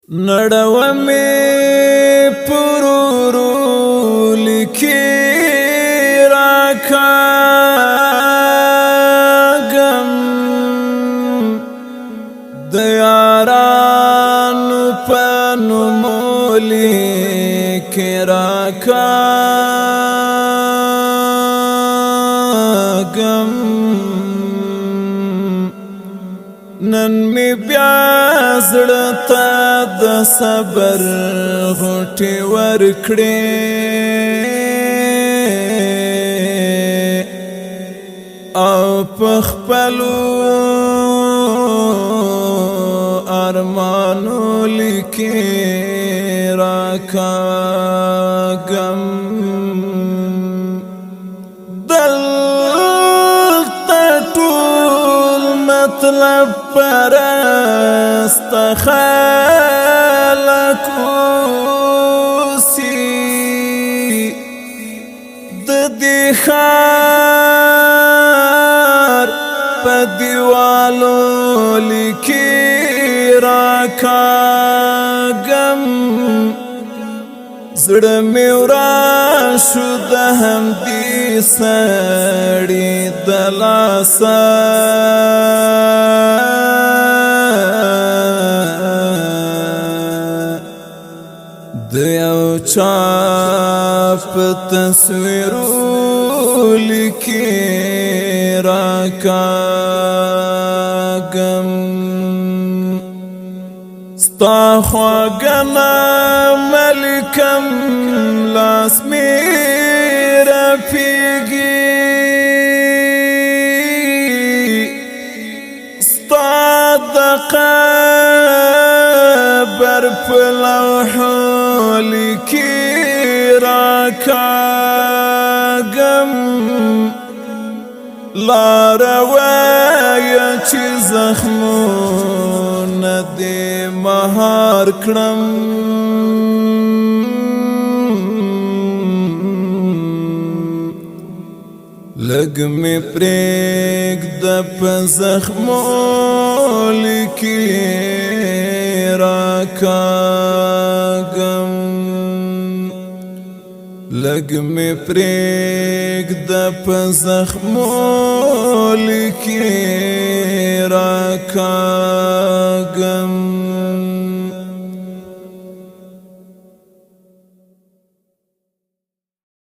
نړوه مې پرورو لیکي راکاږم د یارانو په نومو لیکي راکاږم نن می بیا زړه ته د صبر غوټې ورکړې او په خپلو ارمانو لیکې راکاږم مطلب پرست خلق اوسي د دې ښار په دیوالو لیکي راکاږم زړه مې وران شو د همدې سړي د لاسه د یو چا په تصویرو لیکي راکاږم ستا خواږه نامه لیکم لاس مې رپېږي ستا د قبر په لوحو لیکي راکاږم لاره وایه چې زخمونه دې مهار کړم لږ مې پرېږده په زخمو لیکي راکاږم لږ مې پرېږده په زخمو لیکي راکاږم